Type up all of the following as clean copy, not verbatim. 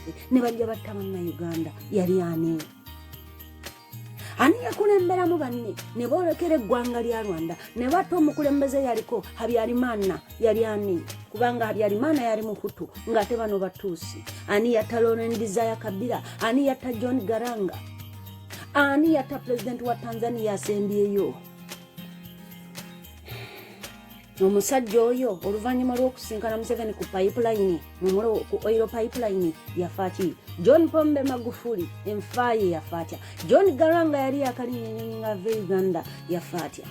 byaffe ne bajja batta bannayuganda yali ani yakulemberamu banne ne boolekera eggwanga lya Rwanda ne batta omukulembeze yaliko Habyarimana yali ani kubanga Habyarimana yali muhutu ng'ate bano batuusi ani yatta Laurent Desire Kabila ani yatta John Garanga ani yatta president wa Tanzania asembyeyo omusajja oyo oluvannyuma lw'okusinkana Museveni ku pipeline ku oil pipeline yafaaki John Pombe Magufuli enfaaye yafaatya John Garanga yali yakalinnyinnyinga Uganda yafaatya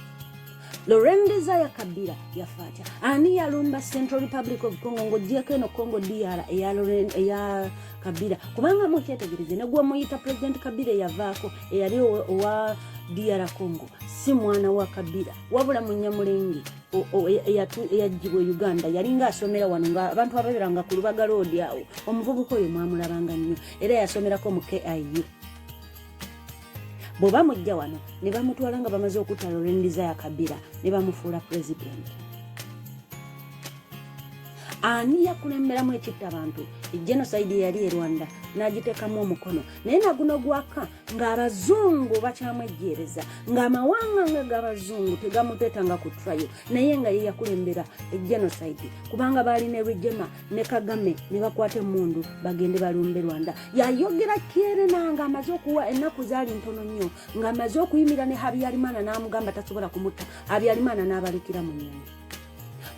Laurent Desire Kabila yafaatya ani yalumba Central Republic of Congo ng'oggyeko eno Congo DR eya Kabila kubanga mukyetegereze ne gwe muyita President Kabila yavaako eyali owa DR Congo si mwana wa Kabila wabula Munyamulenge eyajjibwa Uganda yalinga asomera wano nga abantu ababeranga ku Lubaga Road awo omuvubuka oyo mwamulabanga nnyo era yasomerako mu KIU bwe bamujja wano ne bamutwala nga bamaze okutta Laurent Desire Kabila ne bamufuula president ani yakulemberamu ekitta abantu genocide yali e Rwanda n'agiteekamu omukono naye naguno gwaka ng'abazungu bakyamwejjeereza ng'amawanga nga g'abazungu tegamuteetanga ku trial naye nga ye yakulembera genocide kubanga baali ne Rwigema ne Kagame ne bakwata emmundu bagende balumbe Rwanda yayogera kyerena ng'amaze okuwa ennaku zaali ntono nnyo ng'amaze okuyimira ne Habyarimana n'amugamba tasobola kumutta Habyarimana n'abalekera mu nnyonyi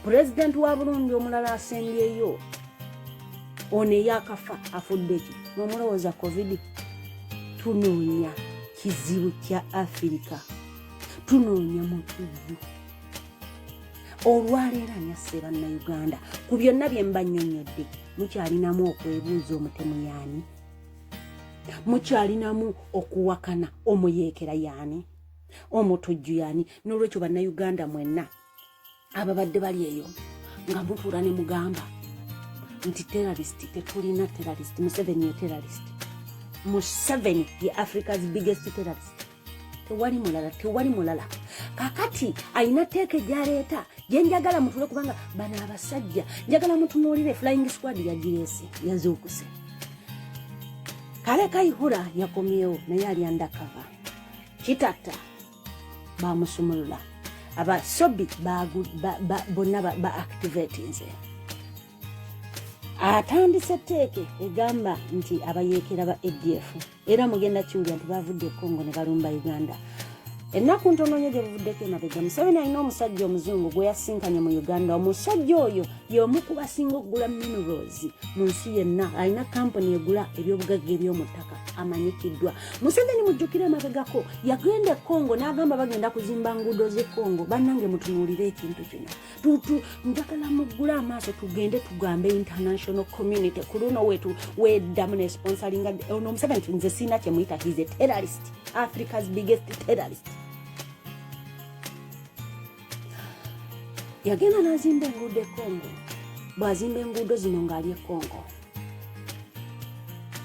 President wa Burundi omulala asembyeyo one yakafa afudde ki nomulowooza COVID tunoonya kizibu kya Afrika tunoonya mutujju olwaleero anyasse bannayuganda ku byonna bye mbannyonnyodde mukyalinamu okwebuuza omutemu yaani mukyalinamu okuwakana omuyeekera yaani omutujju yaani n'olwekyo bannayuganda mwenna ababadde bali eyo nga mutuula ne mugamba nti terrorist tetulina terrorist Museveni ye terrorist Museveni ye Africa's biggest terrorist tewali mulala kakati ayina teeke gyaleeta gyenjagala mutule kubanga bano abasajja njagala mutunuulire flying squad yagireese yazuukuse kale Kayihura yakomyewo naye ali undercover kitata bamusumulula abasobi bonna ba-activate nze atandise teeke egamba nti abayeekera ba ADF era mugenda kiwulira nti bavudde Congo ne balumba Uganda ennaku ntono nnyo gye buvuddeko emabega Museveni alina omusajja omuzungu gwe yasinkanye mu Uganda omusajja oyo y'omu ku basinga okugula minerals mu nsi yenna alina kampuni egula ebyobugagga eby'omu ttaka amanyikiddwa Museveni mujjukire emabegako yagenda e Congo n'agamba bagenda kuzimba nguudo z'e Congo bannange mutunuulire ekintu kino njagala muggula amaaso tugende tugambe international community ku luno weddamu ne sponsoringa ono Museveni nze siina kye muyita he's a terrorist Africa's biggest terrorist yagenda n'azimba enguudo e Congo bw'azimba enguudo zino ng'ali e Congo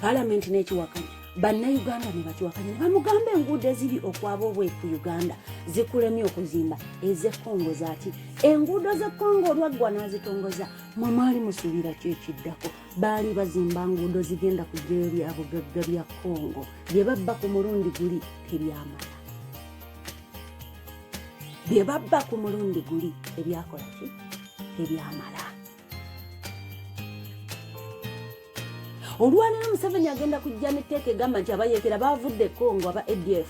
palamenti n'ekiwakanya bannayuganda ne bakiwakanya ne bamugamba enguudo eziri okwaba obweku Uganda zikulemye okuzimba ez'e Congo zaaki enguudo z'e Congo olwaggwa n'azitongoza mwe mwali musuubira ki ekiddako baali bazimba nguudo zigenda kujjayo bya bugagga bya Congo bye babba ku mulundi guli tebyamala bye babba ku mulundi guli ebyakola ki tebyamala olwaleero Museveni agenda kujja n'etteeka egamba nti abayeekera bavudde Congo aba ADF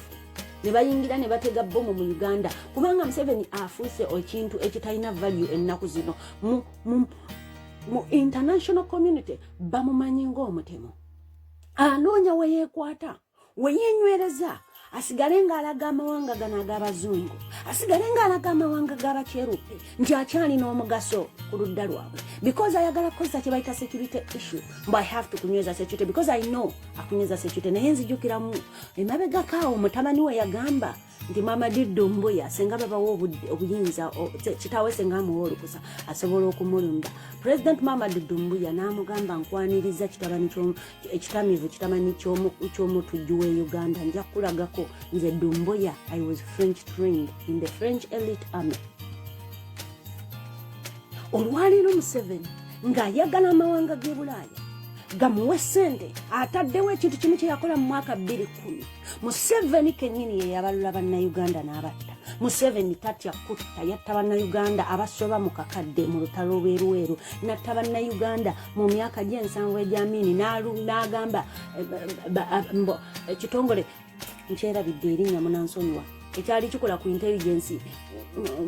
ne bayingira ne batega bbomu mu Uganda kubanga Museveni afuuse ekintu ekitalina value ennaku zino mu international community bamumanyi ng'omutemu anoonya we yeekwata we yeenywereza asigale ng'alaga amawanga gano ag'abazungu asigale ng'alaga amawanga g'abakyeruppe nti akyalina omugaso ku ludda lwabwe because ayagala kukozesa kye bayita security issue but I have to kunyweza security because I know akunyweza security naye nzijukiramu emabegakaawo mutabani we yagamba nti Mamadi Doumbouya senga babawo obuyinza kitaawe senga amuwa olukusa asobola okumulumba President Mamadi Doumbouya n'amugamba nkwaniriza ekitamiivu kitamani ky'omutujju we Uganda nja kulagako nze Doumbouya I was French trained in the French elite army olwaleero Museveni ng'ayagala amawanga g'e Bulaaya gamuwe ssente ataddewo ekintu kimu kye yakola mu mwaka 2010 Museveni kennyini ye yabalula bannayuganda n'abatta Museveni tatya kutta yatta bannayuganda abasoba mu kakadde mu lutalo lweruweru natta bannayuganda mu myaka gy'ensanvu egyamini n'agamba ekitongole nkyerabidde erinnya munansonyiwa ekyali kikola ku intelligence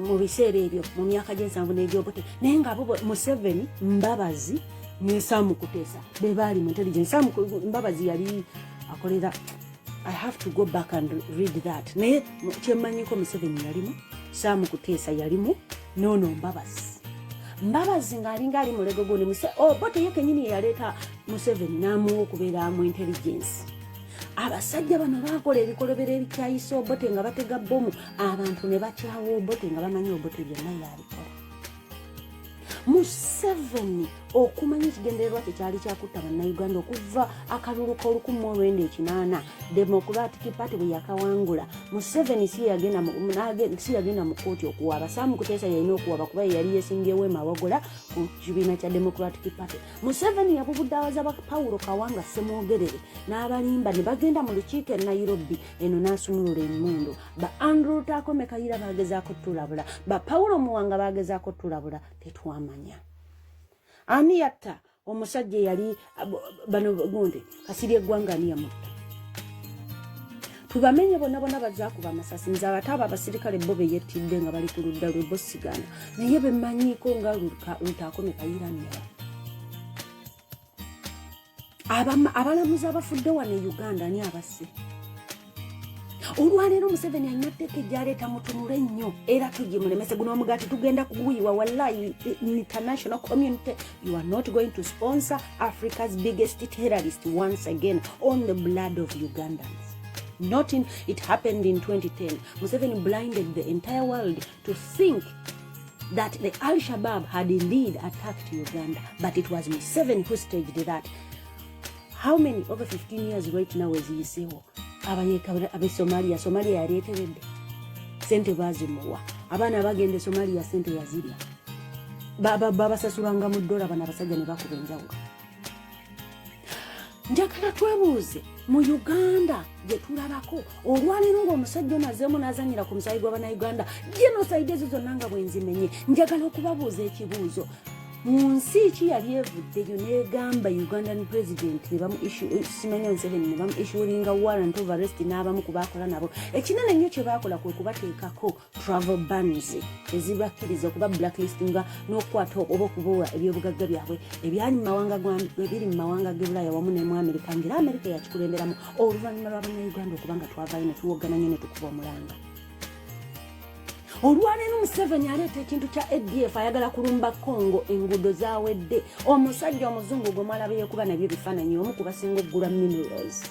mu biseera ebyo mu myaka gy'ensanvu n'egyobote naye nga Museveni Mbabazi ne Sam Kutesa be baali mu intelligence Mbabazi yali akolera I have to go back and read that naye kyemmanyiko Museveni yalimu Sam Kutesa yalimu nono Mbabazi ng'alinga ali mu lego gundi bote ye kennyini yaleeta Museveni n'amuwa okubeera mu intelligence abasajja bano bakola ebikolobero ebikyayisa Obote nga batega bomu abantu ne bakyawa Obote nga bamanyi Obote byonna yabikola Museveni okumanya ekigendererwa kye kyali kyakutta bannayuganda okuva akalulu k'1998 Democratic Party bwe yakawangula Museveni si yagenda mu kooti okuwaaba Sam Kutesa yalina okuwaaba kuba yali yeesimbyewo emawagola ku kibiina kya Democratic Party Museveni yabubudde awaza ba Paulo Kawanga Ssemwogerere n'abalimba ne bagenda mu lukiiko e Nairobi eno n'asumulula emmundu ba Andrew Takome Kayira bagezaako tulabula ba Paulo Muwanga bagezaako tulabula tetwamanya ani yatta omusajja yali bano gundi Kasirye Gwanga ani yamutta tubamenye bonna bazaakuba amasasi nze abataba abasirikale bo be yettidde nga bali ku ludda lwe bosigana naye bemmanyiiko nga Lutakome Kayira nera abalamuzi abafudde wano e Uganda ani abasse olwaleero Museveni alina tteeka ejjaleeta mutunule nnyo era tugimulemese guno omugaati tugenda kuguyiwa wallahi international community you are not going to sponsor Africa's biggest terrorist once again on the blood of Ugandans. It happened in 2010. Museveni blinded the entire world to think that the Al-Shabaab had indeed attacked Uganda, but it was Museveni who staged that. How many over 15 years right now is Yisewo? Abe Somalia yaleeteredde sente bazimuwa abaana bagende Somalia sente yazirya babasasulanga mu dola bana basajja ne bakuba enjawulo njagala twebuuze mu Uganda gye tulabako olwaleero ng'omusajja omazeemu n'azanyira ku musayi gw'Abannayuganda genocide ezo zonna nga bwenzimenye njagala okubabuuza ekibuuzo munsi ki yali evuddeyo n'egamba Ugandan president simanya Museveni ne bamu issuinga warrant of arrest n'abamu ku baakola nabo ekinene nnyo kye baakola kwe kubateekako travel bans ezibakkiriza okuba blacklistinga n'okukwata oba okubowa ebyobugagga byabwe ebiri mu mawanga g'Ebulaya wamu ne mu Amerika ng'era Amerika yakikulemberamu oluvannyuma lw'Abannayuganda okuba nga twavaayo ne tuwogana nnyo ne tukuba omulanga olwaleero Museveni aleeta ekintu kya ADF ayagala kulumba Congo enguudo zaawedde omusajja omuzungu gwe mwalaba yeekuba nabyo bifaananyi omu ku basinga oggula minerals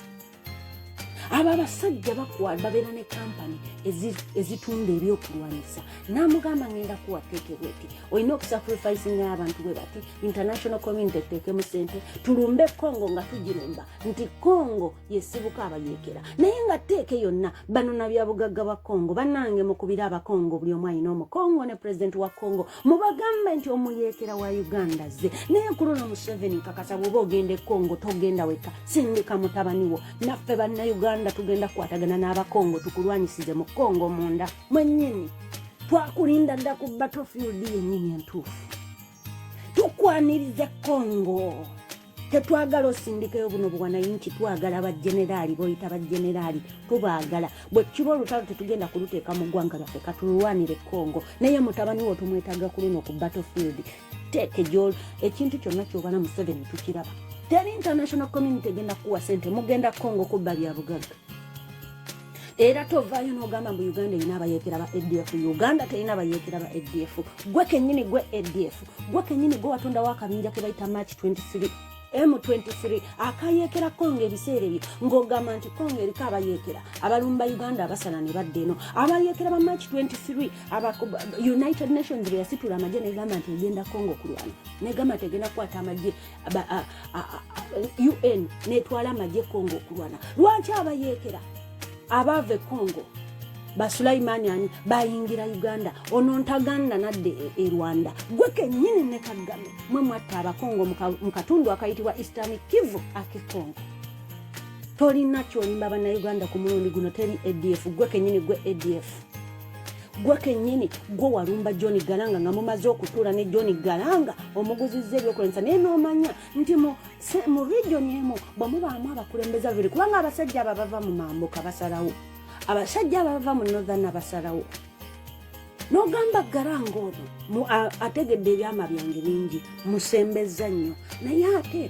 abo abasajja babeera ne kampani ezitunda ebyokulwanyisa n'amugamba ngenda kuwateekebweti olina okusacrificinga abantu bwe bati international community etteekemu ssente tulumbe Congo nga tugirumba nti Congo yesibuka abayeekera naye nga tteeke yonna bano nabyabugagga ba Congo bannange mukubira abakongo buli omu alina omukongo ne president wa Congo mubagambe nti omuyeekera wa Uganda ze naye kulono Museveni kakasa bw'oba ogenda e Congo togenda weka sindika mutabaniwo naffe bannayuganda tugenda kukwatagana n'abakongo tukulwanyisize mu Congo munda mwennyini twakulinda dda ku battlefield yennyini entuufu tukwaniriza Congo tetwagala osindikeyo buno bwanayinki twagala bajenerali boyita bajenerali tubaagala bwe kiba olutalo tetugenda kuluteeka mu ggwanga lyaffe katulwanire Congo naye mutabani wo tumwetaaga ku luno ku battlefield teeke gyol ekintu kyonna kyobana Museveni tukiraba teri international community egenda kuwa sente mugenda Congo kubba bya bugagga era tovaayo n'ogamba mbu Uganda erina abayeekera ba ADF Uganda terina abayeekera ba ADF gwe kennyini gwe ADF gwe kennyini gwe watondawo akabinja ke bayita March 23 M23 akayeekera Congo ebiseera ebyo ng'ogamba nti Congo eriko abayeekera abalumba Uganda abasala ne badde eno abayeekera ba March 23 United Nations bwe yasitula amagye negamba nti egenda Congo kulwana negamba nti egenda kukwata amagye UN netwala amagye Congo kulwana lwaki abayeekera abave Congo Basulaimani ani bayingira Uganda ono ntaganda nadde e Rwanda gwe kennyini ne Kagame mwe mwatta abakongo mu katundu akayitibwa Eastern Kivu akikongo tolina kyolimba bannayuganda ku mulundi guno teri ADF gwe kennyini gwe ADF gwe kennyini gwe walumba John Galanga nga mumaze okutuula ne John Galanga omuguzizza ebyokulenzesa naye n'omanya nti mu region emu bwamubaamu abakulembeze babiri kubanga abasajja abo bava mu mambuka basalawo abasajja bava mu northern abasalawo n'ogamba Galanga ono ategedde ebyama byange bingi musembeza nnyo naye ate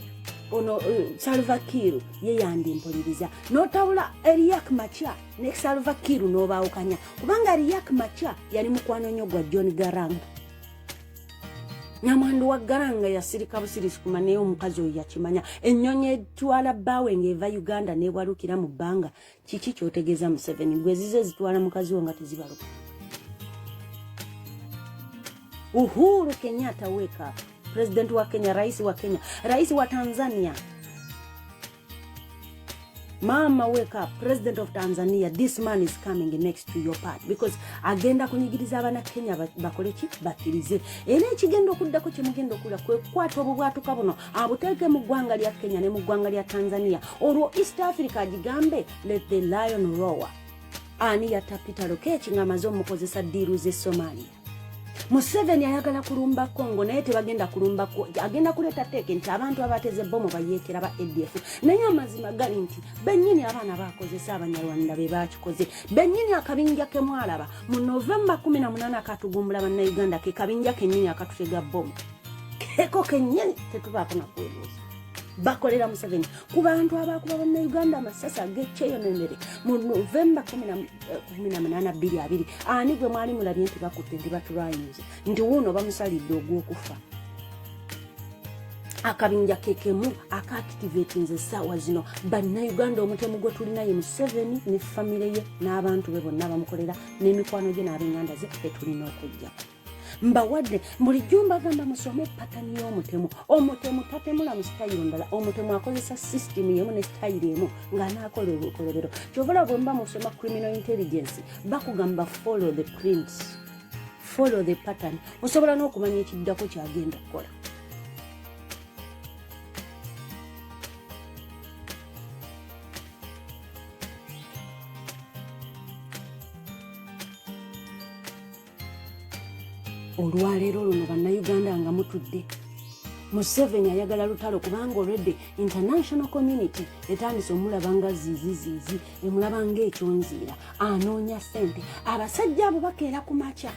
ono Salva Kiir ye yandimpuliriza n'otawula Riek Machar ne Salva Kiir n'obaawukanya kubanga Riek Machar yali mukwano nnyo gwa John Garang Nyamandu wa Garanga yasirika busirisi kuma naye omukazi oyo yakimanya ennyonyi etwala bbaawe ng'eva Uganda n'ebwalukira mu bbanga kiki kyotegeeza Museveni gwe zize zitwala mukazi wo nga tezibaluka Uhuru Kenyatta wake up President wa Kenya, rais wa Tanzania. Mama wake up, President of Tanzania. This man is coming next to your part because agenda kunyigiriza abana Kenya bakole ki bakirize. Era ekigenda okuddako kye mugenda okula kwe kwata obubwatuka buno abuteeke mu ggwanga lya Kenya ne mu ggwanga lya Tanzania. Olwo East Africa agigambe let the lion roar. Ani yatapita lokechi ngamaze omukozesa ddiiru ze Somalia. Museveni ayagala kulumba Kongo naye tebagenda kulumba agenda kuleta teke nti abantu abateze bomu bayeekera ba ADF naye amazima gali nti bennyini abaana bakozesa abanyarwanda be bakikoze bennyini akabinja ke mwalaba mu November 18 akatugumbula bannayuganda ke kabinja kennyini akatutega bomu keko kennyini tetubaako nakwebuuza bakolera Museveni ku bantu abakuba bannayuganda amasasa g'ekyeyonenere mu November 18 ani gwe mwali mulabye nti bakutte nti batulwanyuze nti wuuno bamusalidde ogw'okufa akabinja kekemu akaactivatinze essaawa zino bannayuganda omutemu gwe tulina ye Museveni ne famire ye n'abantu be bonna bamukolera n'emikwano gye n'ab'enganda ze tetulina okujja mbawadde bulijjo mbagamba musome patani y'omutemu tatemula mu sitayiro ndala omutemu akozesa system yemu ne sitayiro emu ng'anaakola obukolobero kyovola bwe mba musoma criminal intelligence bakugamba follow the prints follow the pattern osobola n'okumanya ekiddako kyagenda kukola olwaleero luno bannayuganda nga mutudde Museveni ayagala lutalo kubanga already international community etandise omulaba nga zizi emulaba ng'ekyonziira anoonya ssente abasajja abo bakeera ku makya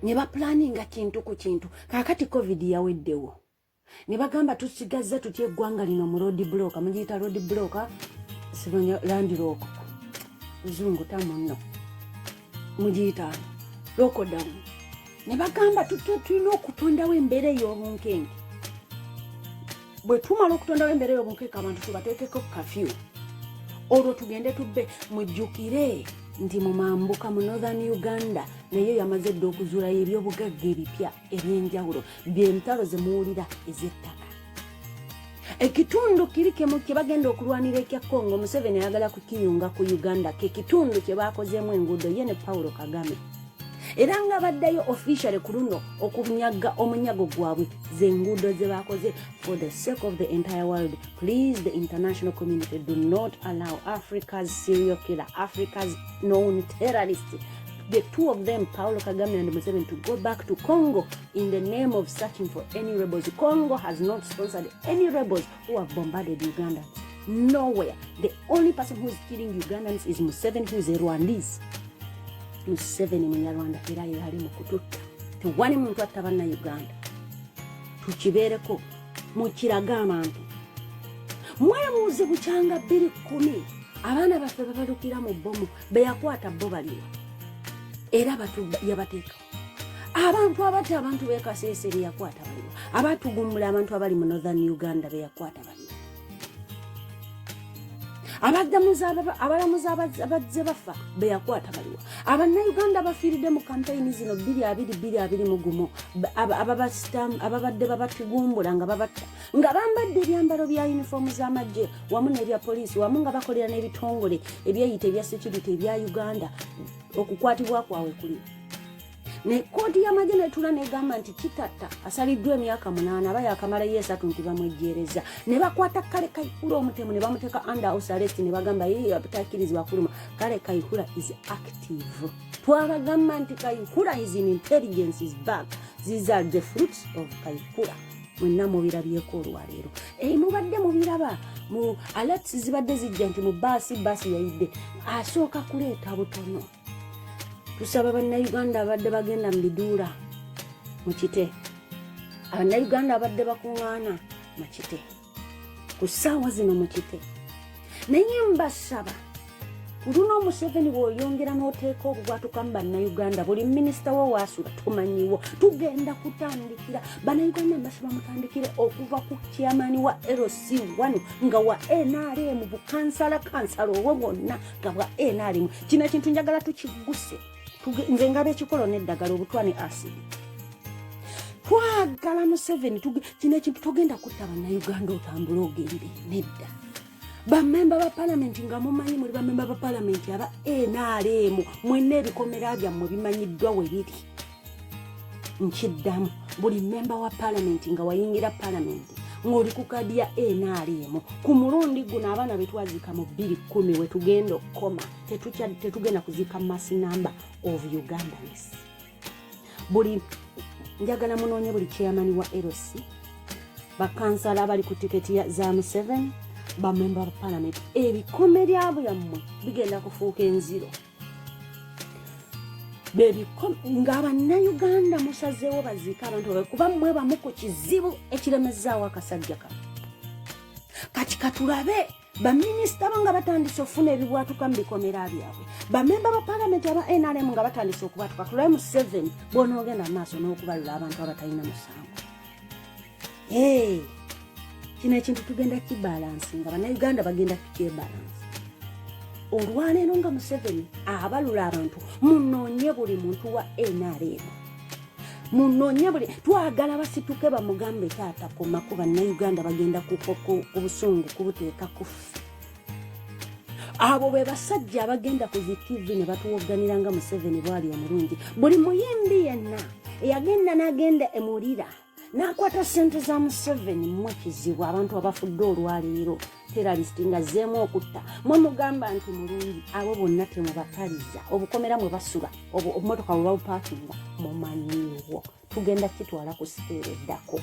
ne baplaninga kintu ku kintu kaakati covid yaweddewo ne bagamba tusigazza tutya eggwanga lino mu road block mugiyita road block sibanya land rock zungu tamunno mugiyita lockdown ne bagamba tulina okutondawo embeera ey'obunkenge bwe tumala okutondawo embeera ey'obunkenge abantu tubateekeko kafyu olwo tugende tubbe mujjukire nti mu mambuka mu northern Uganda naye yamaze dde okuzuulayo ebyobugagga ebipya eby'enjawulo by'entalo ze muwulira ez'ettaka ekitundu kiri kye bagenda okulwanira ekya Congo Museveni ayagala kukiyunga ku Uganda ke kitundu kye baakozeemu enguudo ye ne Paulo Kagame era nga baddayo officially ku luno okunyaga omunyago gwabwe z'enguudo ze baakoze for the sake of the entire world. Please, the international community, do not allow Africa's serial killer, Africa's known terrorist, the two of them, Paulo Kagame and Museveni, to go back to Congo in the name of searching for any rebels. Congo has not sponsored any rebels who have bombarded Uganda. Nowhere. The only person who is killing Ugandans is Museveni, who is a Rwandese. Museveni munyarwanda era yali mu kututta tewali muntu atta banna Uganda tukibeereko mukiraga abantu mwebuuze bukyanga 2010 abaana baffe babalukira mu bbomu beyakwata bo baliwa era yabateeka abantu abati abantu b'ekaseeseri yakwata baliwa abatugumbula abantu abali mu northern Uganda beyakwata baliwa abalamuzi abazze bafa beyakwata baliwa abannayuganda bafiiridde mu kampeyini zino 2021 ababadde babatigumbula nga babatta nga bambadde ebyambalo bya yunifoomu z'amagye wamu n'ebya poliisi wamu nga bakolera n'ebitongole ebyeyita ebya security ebya uganda okukwatibwa kwabwe kuli ne kooti y'amagye netula negamba nti kitatta asaliddwa emyaka 8 aba yakamala yesatu nti bamwejjereza ne bakwata kale kayihura omutemu ne bamuteeka under house arrest ne bagamba ye abatakirizibwa kuluma kale kayihura is active twabagamba nti kayihura is in intelligence is back these are the fruits of kayihura mwenna mubirabyeko olwaleero mubadde mubiraba mu alerts zibadde zijja nti mu baasi yayidde asooka kuleeta butono tusaba bannayuganda abadde bagenda mu biduula mu kite abannayuganda abadde bakuŋŋaana mu kite ku ssaawa zino mu kite naye mbasaba ku luno Museveni bw'oyongera n'oteeka okubwatuka mu bannayuganda buli minisita wo waasula tumanyiwo tugenda kutandikira bannayuganda mbasaba mutandikire okuva ku chairman wa LC1 nga wa NRM bukansala obwo bwonna nga bwa NRM kino ekintu njagala tukiguse nze ngaba ekikolo n'eddagala obutwani acid twagala Museveni kino ekintu togenda kutta bannayuganda otambula ogende nedda bamemba ba palamenti nga mumanyi muli bamemba ba palamenti aba NRM mwenna ebikomera byammwe bimanyiddwa we biri nkiddamu buli memba wa palamenti nga wayingira palamenti ng'oli ku kadi ya NRM ku mulundi guno abaana betwazika mu 2010 we tugenda okukoma tetugenda kuzika mass number of Ugandans buli njagala munoonye buli chairman wa LC bakansala abali ku tiketi za M7 bamemba ba palamenti ebikomera byammwe bigenda kufuuka enziro nga abannayuganda musazeewo baziika abantu babe kuba mmwe bamu ku kizibu ekiremezzaawo akasajja kano kati katulabe baminisita bo nga batandise okufuna ebibwatuka mu bikomera byabwe bamemba ba palamenti aba NRM nga batandise okubwatuka tulabe mu 7 bonoogenda mu maaso n'okubalula abantu abatalina musango kino ekintu tugenda kibalansi nga bannayuganda bagenda kukyebalansi olwaleero nga Museveni abalula abantu munoonye buli muntu wa NRM munoonye buli twagala basituke bamugambe taata koma ku bannayuganda bagenda ku busungu kubuteeka kufu abo be basajja abagenda ku TV ne batuwoganira nga Museveni bwali omulungi buli muyimbi yenna eyagenda n'agenda emulira n'akwata ssente za Museveni mmwe kizibu abantu abafudde olwaleero terrorist nga zeemu okutta mwe mugamba nti mulungi abo bonna temubakaliza obukomera mwe basula obumotoka bwe bawupaakinga mumanyiiwo tugenda kitwala ku siteera eddako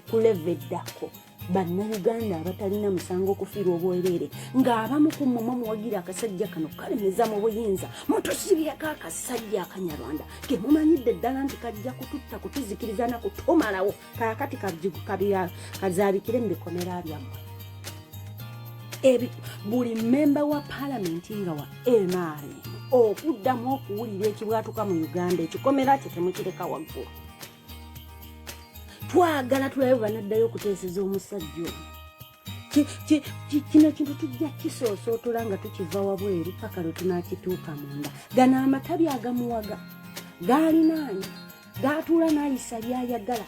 ku leve eddako bannayuganda abatalina musango okufiirwa obwereere ng'abamu ku mmwe muwagira akasajja kano kalemeza mu buyinza mutusibyeko akasajja akanyarwanda ke mumanyidde ddala nti kajja kututta kutuzikiriza na kutomalawo kaakati kazaabikire mu bikomera byammwe buli memba wa palamenti nga wa NRM okuddamu okuwulira ekibwatuka mu Uganda ekikomera kye temukireka waggulu twagala tulabe banaddayo okuteeseza omusajja ono kino kintu tujja kisoosootula nga tukiva wabweru paka lwe tunaakituuka munda gano amatabi agamuwaga gaalinaani gaatuula n'ayisa byayagala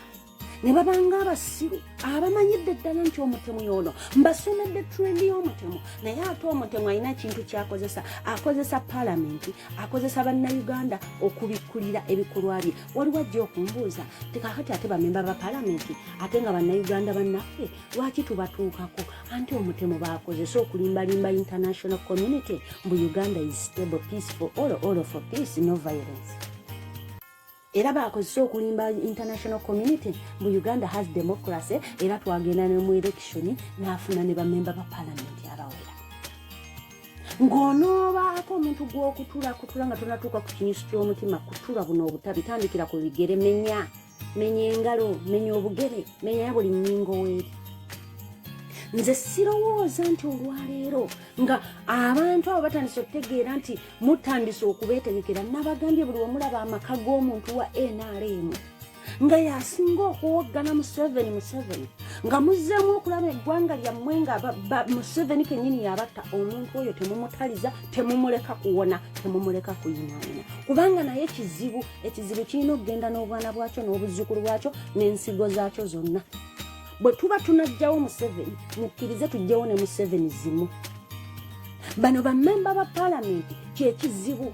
ne babanga abasiru abamanyidde ddala nti omutemu y'ono mbasomedde trendi y'omutemu naye ate omutemu alina ekintu kyakozesa akozesa palamenti akozesa bannayuganda okubikkulira ebikolwa bye waliwo ajja okumbuuza tekakati ate bamemba ba palamenti ate nga bannayuganda bannaffe lwaki tubatuukako anti omutemu baakozesa okulimbalimba international community mbu Uganda is stable peaceful all for peace no violence era baakozesa okulimba international community mu Uganda has democracy era twagenda ne mu election n'afuna ne bamemba ba parliament abawera ng'onoobaako omuntu gw'okutula nga tonatuuka ku kinyusi ky'omutima kutula buno obutabi tandikira ku bigere menya engalo menya obugere menya buli nnyingo weeri nze sirowooza nti olwaleero nga abantu abo batandise okutegeera nti mutandise okubeetegekera nabagambye buli wamulaba amaka g'omuntu wa NRM nga yasinga okuwoggana Museveni nga muzzeemu okulaba eggwanga lyammwe nga Museveni kennyini yabatta omuntu oyo temumutaliza temumuleka kuwona temumuleka kuyinaayina kubanga naye ekizibu kirina okugenda n'obwana bwakyo n'obuzzukulu bwakyo n'ensigo zaakyo zonna bwe tuba tunajjawo Museveni mukkirize tujjewo ne Museveni zimu bano bammemba ba paalamenti kyekizibu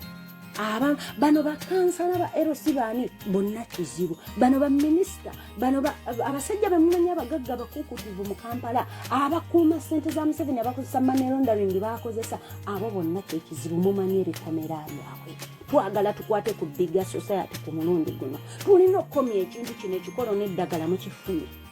bano bakansala ba LC baani bonna kizibu bano baminisita bano abasajja bamumanyi abagagga abakuukutivu mu Kampala abakuuma ssente za Museveni abakozesa money laundering bakozesa abo bonna kyekizibu mumanyi ebikomera byabwe twagala tukwate ku bigger society ku mulundi guno tulina okukomya ekintu kino ekikolo n'eddagala mu kifunye